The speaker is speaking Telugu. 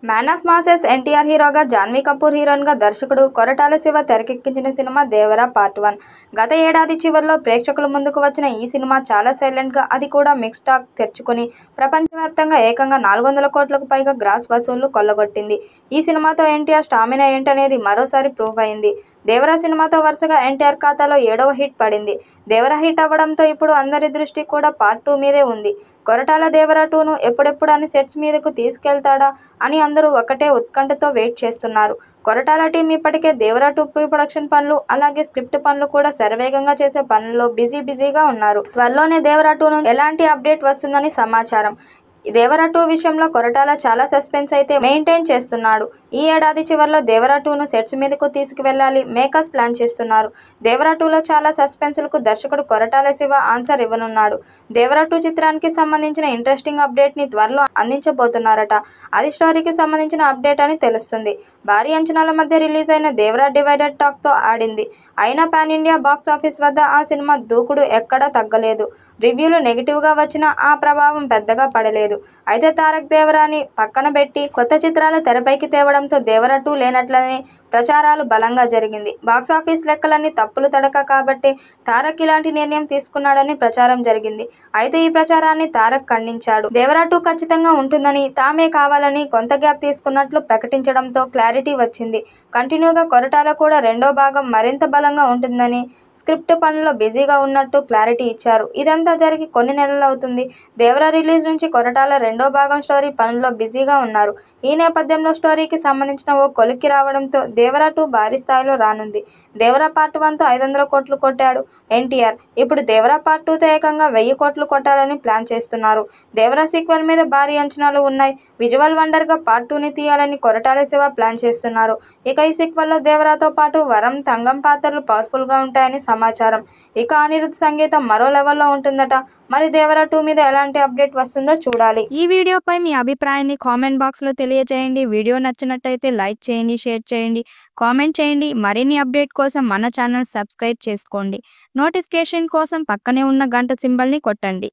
మ్యాన్ ఆఫ్ మాసెస్ ఎన్టీఆర్ హీరోగా, జాన్వీ కపూర్ హీరోయిన్గా దర్శకుడు కొరటాల శివ తెరకెక్కించిన సినిమా దేవర పార్ట్ 1. గత ఏడాది చివర్లో ప్రేక్షకుల ముందుకు వచ్చిన ఈ సినిమా చాలా సైలెంట్గా, అది కూడా మిక్స్డ్ టాక్ తెచ్చుకుని ప్రపంచవ్యాప్తంగా ఏకంగా 400 కోట్లకు పైగా గ్రాస్ వసూళ్లు కొల్లగొట్టింది. ఈ సినిమాతో ఎన్టీఆర్ స్టామినా ఏంటనేది మరోసారి ప్రూవ్ అయింది. దేవర సినిమాతో వరుసగా ఎన్టీఆర్ ఖాతాలో 7వ హిట్ పడింది. దేవర హిట్ అవ్వడంతో ఇప్పుడు అందరి దృష్టి కూడా పార్ట్ 2 మీదే ఉంది. కొరటాల దేవర 2ను ఎప్పుడెప్పుడు అని సెట్స్ మీదకు తీసుకెళ్తాడా అని అందరూ ఒకటే ఉత్కంఠతో వెయిట్ చేస్తున్నారు. కొరటాల టీం ఇప్పటికే దేవర 2 ప్రీ ప్రొడక్షన్ పనులు, అలాగే స్క్రిప్ట్ పనులు కూడా శరవేగంగా చేసే పనుల్లో బిజీగా ఉన్నారు. త్వరలోనే దేవర 2ను ఎలాంటి అప్డేట్ వస్తుందని సమాచారం. దేవర 2 విషయంలో కొరటాల చాలా సస్పెన్స్ అయితే మెయింటైన్ చేస్తున్నాడు. ఈ ఏడాది చివర్లో దేవర 2ను సెట్స్ మీదకు తీసుకువెళ్లాలి మేకర్స్ ప్లాన్ చేస్తున్నారు. దేవర 2లో చాలా సస్పెన్స్లకు దర్శకుడు కొరటాల శివ ఆన్సర్ ఇవ్వనున్నాడు. దేవర 2 చిత్రానికి సంబంధించిన ఇంట్రెస్టింగ్ అప్డేట్ని త్వరలో అందించబోతున్నారట. అది స్టోరీకి సంబంధించిన అప్డేట్ అని తెలుస్తుంది. భారీ అంచనాల మధ్య రిలీజ్ అయిన దేవర డివైడెడ్ టాక్తో ఆడింది. అయినా పాన్ ఇండియా బాక్స్ ఆఫీస్ వద్ద ఆ సినిమా దూకుడు ఎక్కడా తగ్గలేదు. రివ్యూలు నెగిటివ్గా వచ్చినా ఆ ప్రభావం పెద్దగా పడలేదు. అయితే తారక్ దేవరాని పక్కన పెట్టి కొత్త చిత్రాల తెరపైకి తేవడంతో దేవర 2 లేనట్లనే ప్రచారాలు బలంగా జరిగింది. బాక్సాఫీస్ లెక్కలన్నీ తప్పులు తడక కాబట్టి తారక్ ఇలాంటి నిర్ణయం తీసుకున్నాడని ప్రచారం జరిగింది. అయితే ఈ ప్రచారాన్ని తారక్ ఖండించాడు. దేవర 2 ఖచ్చితంగా ఉంటుందని, తామే కావాలని కొంత గ్యాప్ తీసుకున్నట్లు ప్రకటించడంతో క్లారిటీ వచ్చింది. కంటిన్యూగా కొరటాల కూడా రెండో భాగం మరింత బలంగా ఉంటుందని, స్క్రిప్ట్ పనుల్లో బిజీగా ఉన్నట్టు క్లారిటీ ఇచ్చారు. ఇదంతా జరిగి కొన్ని నెలలవుతుంది. దేవర రిలీజ్ నుంచి కొరటాల రెండో భాగం స్టోరీ పనుల్లో బిజీగా ఉన్నారు. ఈ నేపథ్యంలో స్టోరీకి సంబంధించిన ఓ కొలిక్కి రావడంతో దేవర 2 భారీ స్థాయిలో రానుంది. దేవర పార్ట్ 1తో 500 కోట్లు కొట్టాడు ఎన్టీఆర్. ఇప్పుడు దేవర పార్ట్ 2తో ఏకంగా 1000 కోట్లు కొట్టాలని ప్లాన్ చేస్తున్నారు. దేవర సీక్వెల్ మీద భారీ అంచనాలు ఉన్నాయి. విజువల్ వండర్గా పార్ట్ 2ని తీయాలని కొరటాల శివ ప్లాన్ చేస్తున్నారు. ఇక ఈ సీక్వెల్లో దేవరతో పాటు వరం, తంగం పాత్రలు పవర్ఫుల్గా ఉంటాయని సమాచారం. ఇక అనిరుద్ధ్ సంగీతం మరో లెవెల్లో ఉంటుందట. మరి దేవర 2 మీద ఎలాంటి అప్డేట్ వస్తుందో చూడాలి. ఈ వీడియోపై మీ అభిప్రాయాన్ని కామెంట్ బాక్స్లో తెలియజేయండి. వీడియో నచ్చినట్టయితే లైక్ చేయండి, షేర్ చేయండి, కామెంట్ చేయండి. మరిన్ని అప్డేట్ కోసం మన ఛానల్ సబ్స్క్రైబ్ చేసుకోండి. నోటిఫికేషన్ కోసం పక్కనే ఉన్న గంట సింబల్ని కొట్టండి.